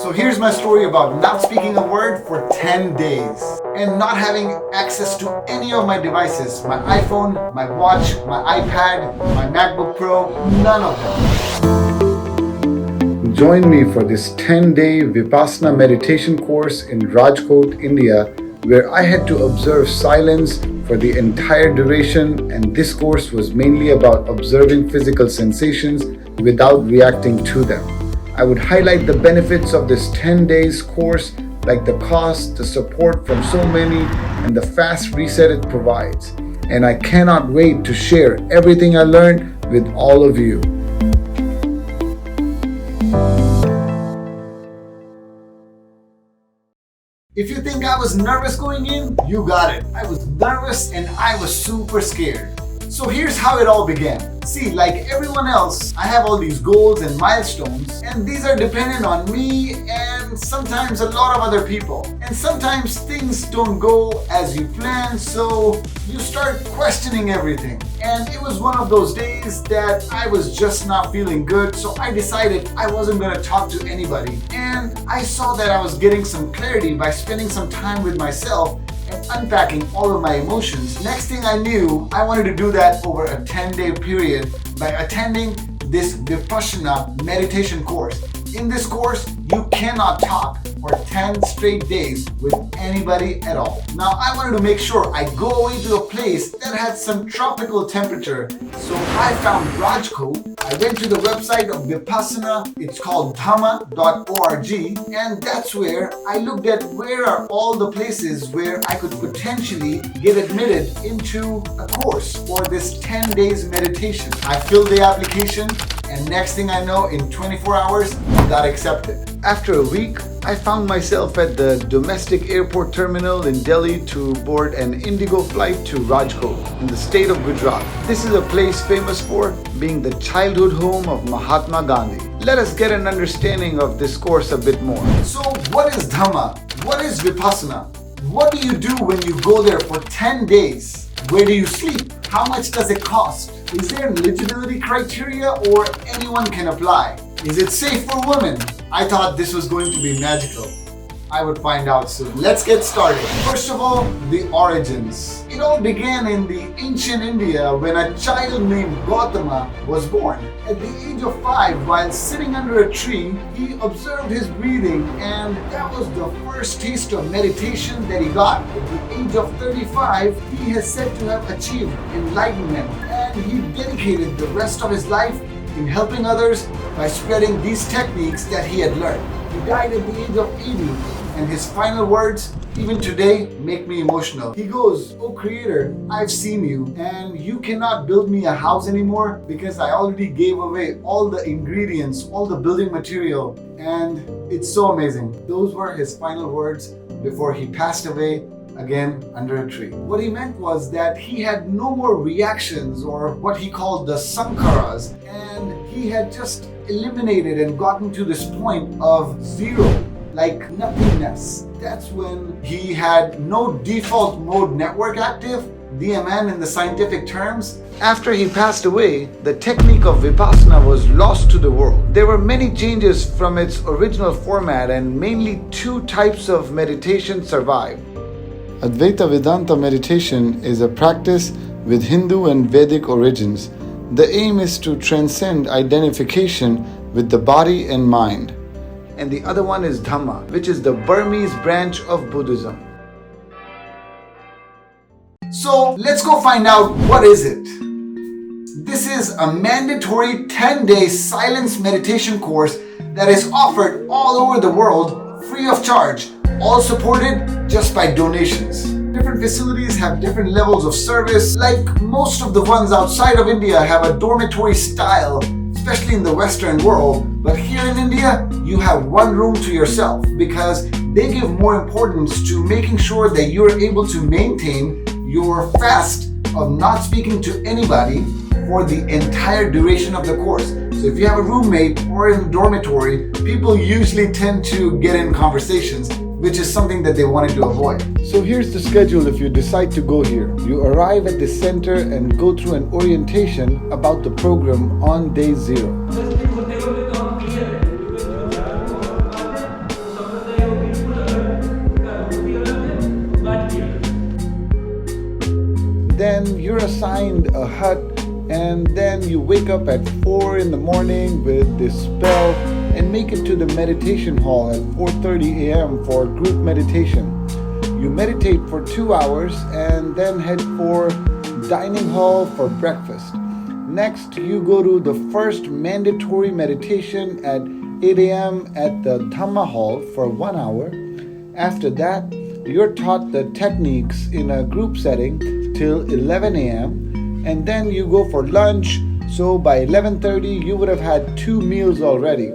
So here's my story about not speaking a word for 10 days and not having access to any of my devices, my iPhone, my watch, my iPad, my MacBook Pro, none of them. Join me for this 10-day Vipassana meditation course in Rajkot, India, where I had to observe silence for the entire duration, and this course was mainly about observing physical sensations without reacting to them. I would highlight the benefits of this 10 days course, like the cost, the support from so many, and the fast reset it provides. And I cannot wait to share everything I learned with all of you. If you think I was nervous going in, you got it. I was nervous and I was super scared. So here's how it all began. See, like everyone else, I have all these goals and milestones, and these are dependent on me and sometimes a lot of other people. And sometimes things don't go as you plan, so you start questioning everything. And it was one of those days that I was just not feeling good, so I decided I wasn't going to talk to anybody. And I saw that I was getting some clarity by spending some time with myself and unpacking all of my emotions. Next thing I knew, I wanted to do that over a 10-day period by attending this Vipassana meditation course. In this course, you cannot talk for 10 straight days with anybody at all. Now, I wanted to make sure I go away to a place that had some tropical temperature. So I found Rajkot. I went to the website of Vipassana. It's called Dhamma.org. And that's where I looked at where are all the places where I could potentially get admitted into a course for this 10 days meditation. I filled the application, and next thing I know, in 24 hours, I got accepted. After a week, I found myself at the domestic airport terminal in Delhi to board an Indigo flight to Rajkot in the state of Gujarat. This is a place famous for being the childhood home of Mahatma Gandhi. Let us get an understanding of this course a bit more. So what is Dhamma? What is Vipassana? What do you do when you go there for 10 days? Where do you sleep? How much does it cost? Is there an eligibility criteria or anyone can apply? Is it safe for women? I thought this was going to be magical. I would find out soon. Let's get started. First of all, the origins. It all began in the ancient India when a child named Gautama was born. At the age of 5, while sitting under a tree, he observed his breathing, and that was the first taste of meditation that he got. At the age of 35, he is said to have achieved enlightenment, and he dedicated the rest of his life in helping others by spreading these techniques that he had learned. He died at the age of 80, and his final words, even today, make me emotional. He goes, "Oh Creator, I've seen you, and you cannot build me a house anymore because I already gave away all the ingredients, all the building material." And it's so amazing. Those were his final words before he passed away, again under a tree. What he meant was that he had no more reactions, or what he called the sankharas, and he had just eliminated and gotten to this point of zero, like nothingness. That's when he had no default mode network active, DMN in the scientific terms. After he passed away, the technique of Vipassana was lost to the world. There were many changes from its original format, and mainly 2 types of meditation survived. Advaita Vedanta meditation is a practice with Hindu and Vedic origins. The aim is to transcend identification with the body and mind. And the other one is Dhamma, which is the Burmese branch of Buddhism. So let's go find out what is it. This is a mandatory 10-day silence meditation course that is offered all over the world free of charge, all supported just by donations. Different facilities have different levels of service. Like most of the ones outside of India have a dormitory style, especially in the Western world. But here in India, you have one room to yourself because they give more importance to making sure that you're able to maintain your fast of not speaking to anybody for the entire duration of the course. So if you have a roommate or in a dormitory, people usually tend to get in conversations, which is something that they wanted to avoid. So here's the schedule if you decide to go here. You arrive at the center and go through an orientation about the program on day 0. you're assigned a hut, and then you wake up at 4 in the morning with this spell and make it to the meditation hall at 4:30 a.m. for group meditation. You meditate for 2 hours and then head for dining hall for breakfast. Next, you go to the first mandatory meditation at 8 a.m. at the Dhamma hall for 1 hour. After that, you're taught the techniques in a group setting till 11 a.m. and then you go for lunch. So by 11:30, you would have had 2 meals already.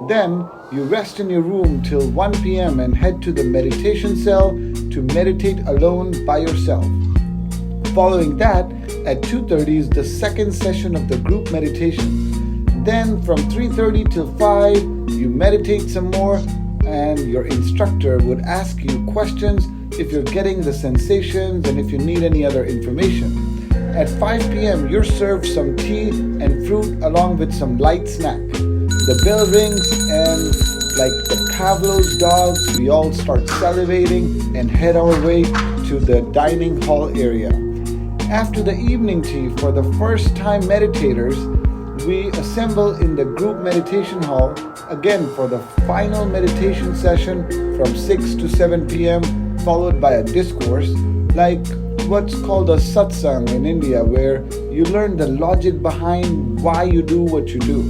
Then you rest in your room till 1 p.m. and head to the meditation cell to meditate alone by yourself. Following that, at 2:30 is the second session of the group meditation. Then from 3:30 till 5, you meditate some more and your instructor would ask you questions if you're getting the sensations and if you need any other information. At 5 p.m., you're served some tea and fruit along with some light snack. The bell rings and like the Pavlov's dogs, we all start salivating and head our way to the dining hall area. After the evening tea for the first time meditators, we assemble in the group meditation hall again for the final meditation session from 6 to 7 p.m. followed by a discourse like what's called a satsang in India, where you learn the logic behind why you do what you do.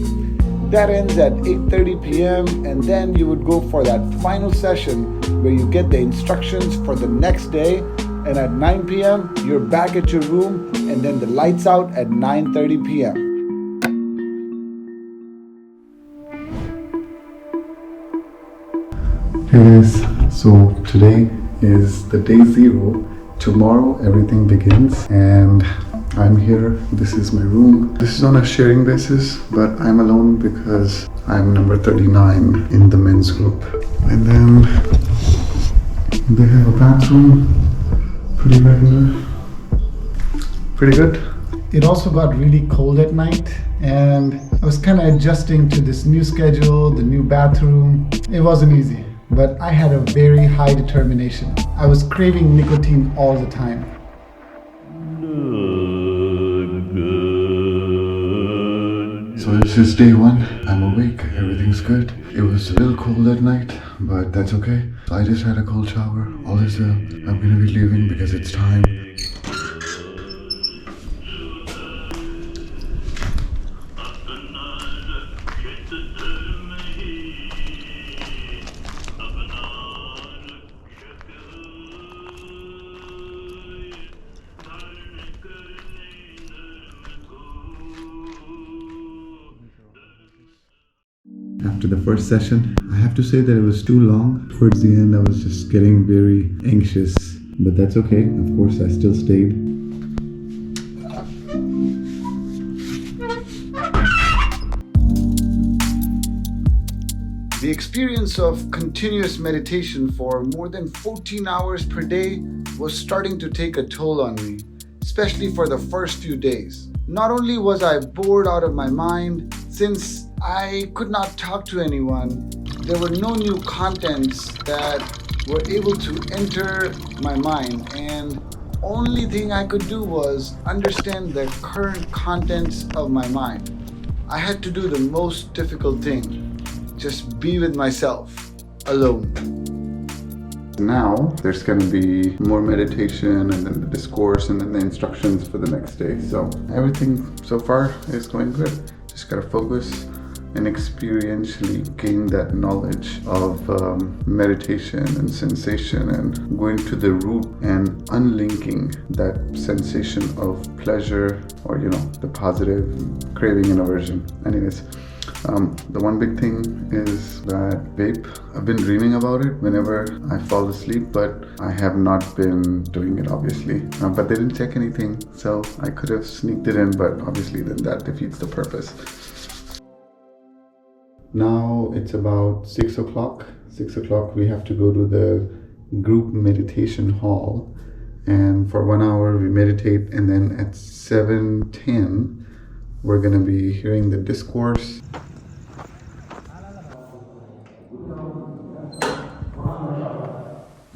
That ends at 8:30 p.m. and then you would go for that final session where you get the instructions for the next day, and at 9 p.m. you're back at your room and then the lights out at 9:30 p.m. Hey guys, so today is the day 0. Tomorrow everything begins and I'm here. This is my room. This is on a sharing basis, but I'm alone because I'm number 39 in the men's group. And then they have a bathroom, pretty regular, pretty good. It also got really cold at night and I was kind of adjusting to this new schedule, the new bathroom. It wasn't easy, but I had a very high determination. I was craving nicotine all the time. So this is day 1. I'm awake, everything's good. It was a little cold at night, but that's okay. I just had a cold shower. All is well. I'm gonna be leaving because it's time. After the first session, I have to say that it was too long. Towards the end, I was just getting very anxious, but that's okay. Of course, I still stayed. The experience of continuous meditation for more than 14 hours per day was starting to take a toll on me, especially for the first few days. Not only was I bored out of my mind, since I could not talk to anyone, there were no new contents that were able to enter my mind, and only thing I could do was understand the current contents of my mind. I had to do the most difficult thing, just be with myself, alone. Now, there's going to be more meditation and then the discourse and then the instructions for the next day. So everything so far is going good. Just got to focus and experientially gain that knowledge of meditation and sensation and going to the root and unlinking that sensation of pleasure or, the positive craving and aversion. Anyways, the one big thing is that vape. I've been dreaming about it whenever I fall asleep, but I have not been doing it obviously. But they didn't check anything, so I could have sneaked it in, but obviously then that defeats the purpose. Now it's about 6 o'clock. 6 o'clock we have to go to the group meditation hall, and for 1 hour we meditate, and then at 7:10 we're going to be hearing the discourse.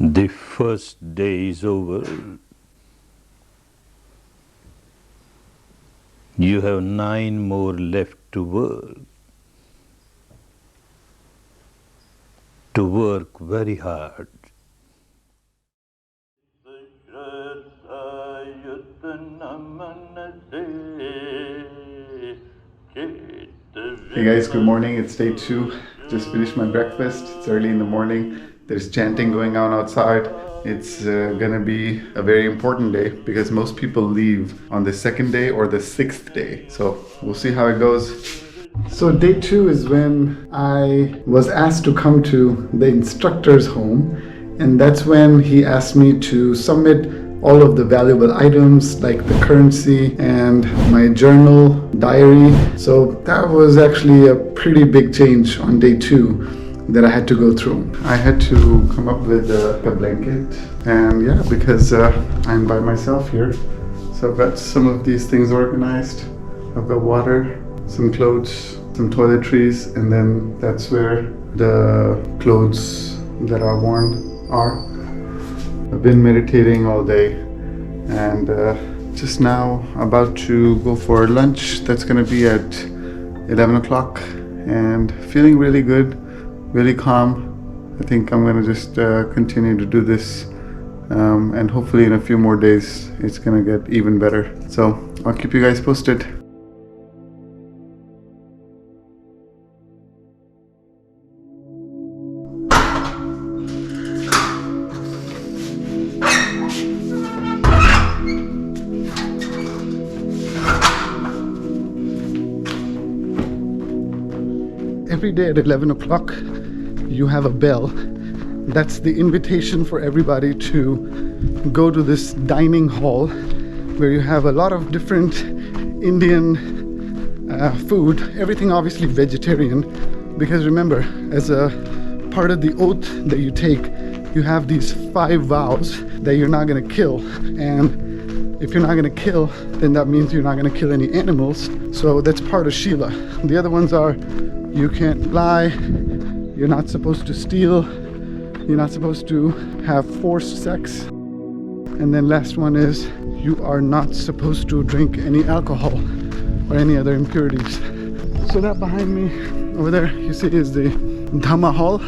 The first day is over. You have 9 more left to work. To work very hard. Hey guys, good morning. It's day 2. Just finished my breakfast. It's early in the morning. There's chanting going on outside. It's gonna be a very important day because most people leave on the 2nd day or the 6th day. So we'll see how it goes. So day 2 is when I was asked to come to the instructor's home, and that's when he asked me to submit all of the valuable items like the currency and my journal, diary. So that was actually a pretty big change on day 2 that I had to go through. I had to come up with a blanket, and yeah, because I'm by myself here. So I've got some of these things organized. I've got water, some clothes, some toiletries, and then that's where the clothes that are worn are. I've been meditating all day, and just now about to go for lunch. That's gonna be at 11 o'clock, and feeling really good, really calm. I think I'm gonna just continue to do this, and hopefully in a few more days it's gonna get even better. So I'll keep you guys posted. Every day at 11 o'clock, you have a bell. That's the invitation for everybody to go to this dining hall where you have a lot of different Indian food. Everything obviously vegetarian, because remember, as a part of the oath that you take, you have these 5 vows that you're not going to kill. And if you're not going to kill, then that means you're not going to kill any animals. So that's part of Shila. The other ones are: you can't lie, you're not supposed to steal, you're not supposed to have forced sex, and then last one is you are not supposed to drink any alcohol or any other impurities. So that behind me over there, you see, is the Dhamma hall,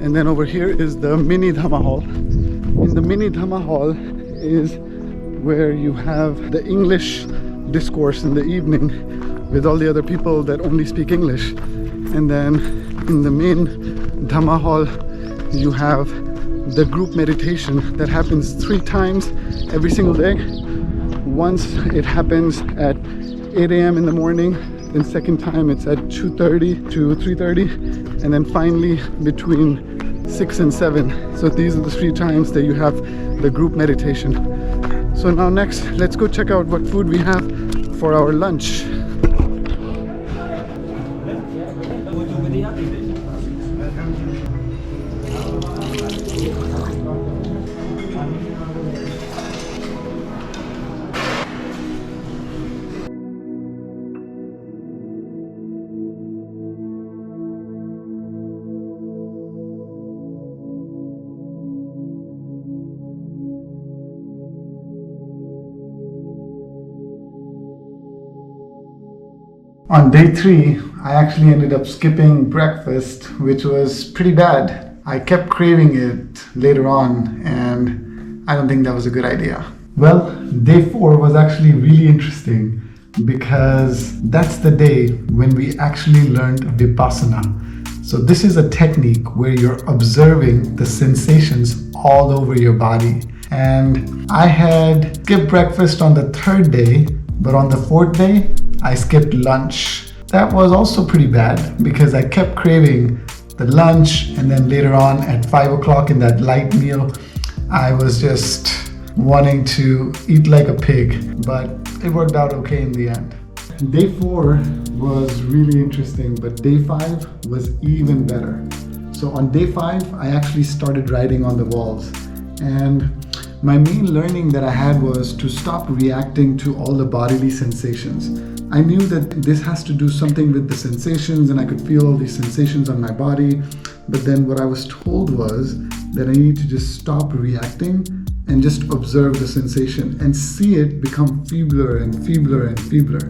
and then over here is the mini Dhamma hall. In the mini Dhamma hall is where you have the English discourse in the evening with all the other people that only speak English. And then in the main Dhamma hall, you have the group meditation that happens 3 times every single day. Once it happens at 8 a.m. in the morning, then second time it's at 2:30 to 3:30, and then finally between 6 and 7. So these are the 3 times that you have the group meditation. So now next, let's go check out what food we have for our lunch. On day 3, I actually ended up skipping breakfast, which was pretty bad. I kept craving it later on, and I don't think that was a good idea. Well, day 4 was actually really interesting because that's the day when we actually learned Vipassana. So this is a technique where you're observing the sensations all over your body. And I had skipped breakfast on the 3rd day, but on the 4th day, I skipped lunch. That was also pretty bad because I kept craving the lunch, and then later on at 5 o'clock in that light meal, I was just wanting to eat like a pig, but it worked out okay in the end. Day 4 was really interesting, but day 5 was even better. So on day 5, I actually started writing on the walls, and my main learning that I had was to stop reacting to all the bodily sensations. I knew that this has to do something with the sensations, and I could feel all these sensations on my body. But then what I was told was that I need to just stop reacting and just observe the sensation and see it become feebler and feebler and feebler.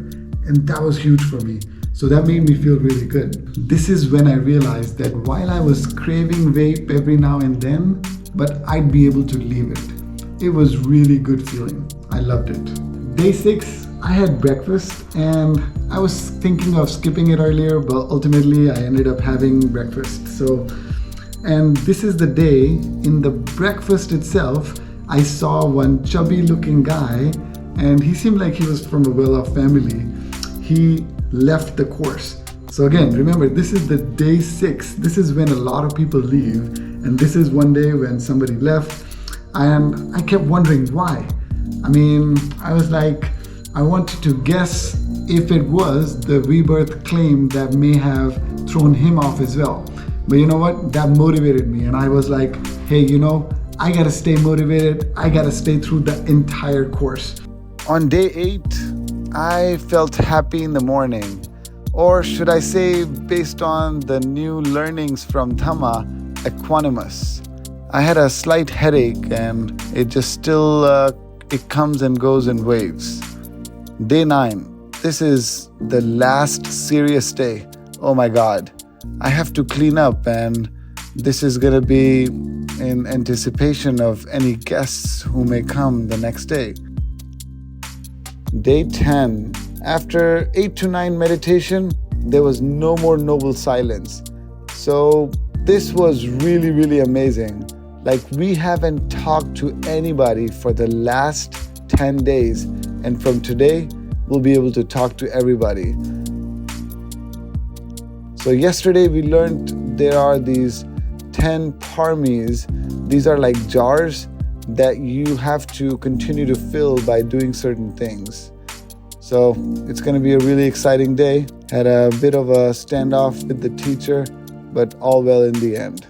And that was huge for me. So that made me feel really good. This is when I realized that while I was craving vape every now and then, but I'd be able to leave it. It was really good feeling. I loved it. Day 6, I had breakfast and I was thinking of skipping it earlier, but ultimately I ended up having breakfast. And this is the day, in the breakfast itself, I saw one chubby looking guy, and he seemed like he was from a well-off family. He left the course. So again, remember, this is the day 6. This is when a lot of people leave, and this is one day when somebody left, and I kept wondering why. I was like, I wanted to guess if it was the rebirth claim that may have thrown him off as well. But you know what? That motivated me, and I was like, hey, I gotta stay motivated. I gotta stay through the entire course. On day 8, I felt happy in the morning. Or should I say, based on the new learnings from Dhamma, equanimous. I had a slight headache and it just still, it comes and goes in waves. Day 9, this is the last serious day. Oh my God, I have to clean up, and this is gonna be in anticipation of any guests who may come the next day. Day 10, after 8 to 9 meditation, there was no more noble silence. So this was really, really amazing. Like, we haven't talked to anybody for the last 10 days, and from today, we'll be able to talk to everybody. So yesterday we learned there are these 10 parmis. These are like jars that you have to continue to fill by doing certain things. So it's going to be a really exciting day. Had a bit of a standoff with the teacher, but all well in the end.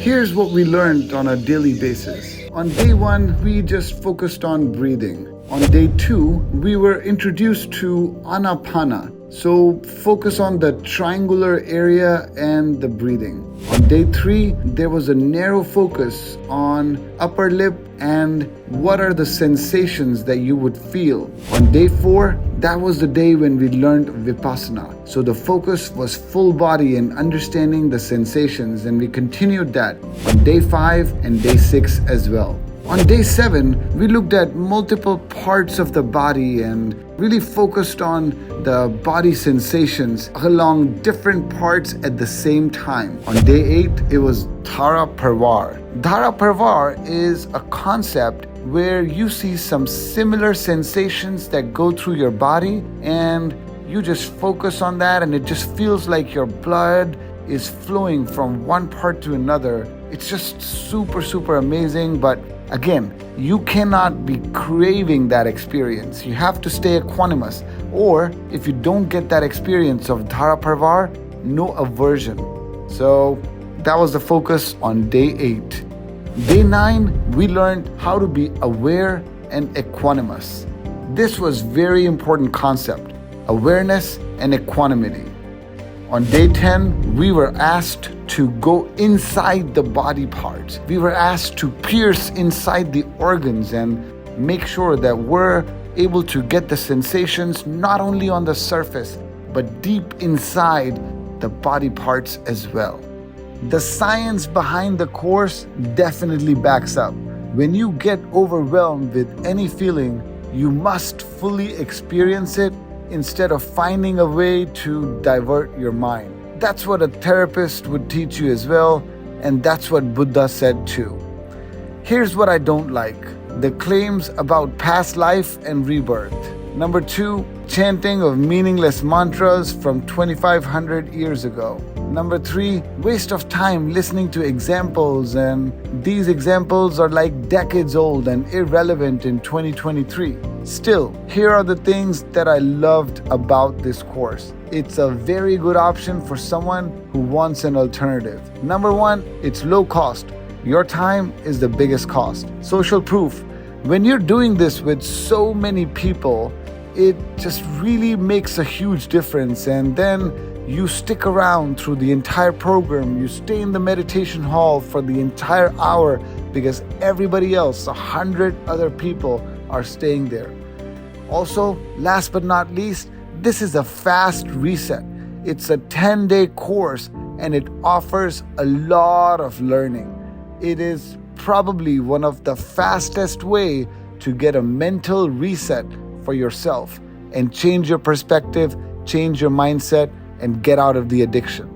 Here's what we learned on a daily basis. On day 1, we just focused on breathing. On day 2, we were introduced to Anapana. So focus on the triangular area and the breathing. On day 3, there was a narrow focus on upper lip and what are the sensations that you would feel. On day 4, that was the day when we learned Vipassana. So the focus was full body and understanding the sensations, and we continued that on day 5 and day 6 as well. On day 7, we looked at multiple parts of the body and really focused on the body sensations along different parts at the same time. On day 8, it was Dhara Parvar. Dhara Parvar is a concept where you see some similar sensations that go through your body, and you just focus on that, and it just feels like your blood is flowing from one part to another. It's just super, super amazing. But again, you cannot be craving that experience. You have to stay equanimous. Or if you don't get that experience of Dhara Parvar, no aversion. So that was the focus on day 8. Day 9, we learned how to be aware and equanimous. This was very important concept, awareness and equanimity. On day 10, we were asked to go inside the body parts. We were asked to pierce inside the organs and make sure that we're able to get the sensations not only on the surface, but deep inside the body parts as well. The science behind the course definitely backs up. When you get overwhelmed with any feeling, you must fully experience it instead of finding a way to divert your mind. That's what a therapist would teach you as well, and that's what Buddha said too. Here's what I don't like: the claims about past life and rebirth. Number 2, chanting of meaningless mantras from 2500 years ago. Number 3, waste of time listening to examples, and these examples are like decades old and irrelevant in 2023. Still, here are the things that I loved about this course. It's a very good option for someone who wants an alternative. Number 1, it's low cost. Your time is the biggest cost. Social proof. When you're doing this with so many people, it just really makes a huge difference. And then you stick around through the entire program. You stay in the meditation hall for the entire hour because everybody else, 100 other people, are staying there. Also, last but not least, this is a fast reset. It's a 10-day course and it offers a lot of learning. It is probably one of the fastest way to get a mental reset for yourself and change your perspective, change your mindset, and get out of the addiction.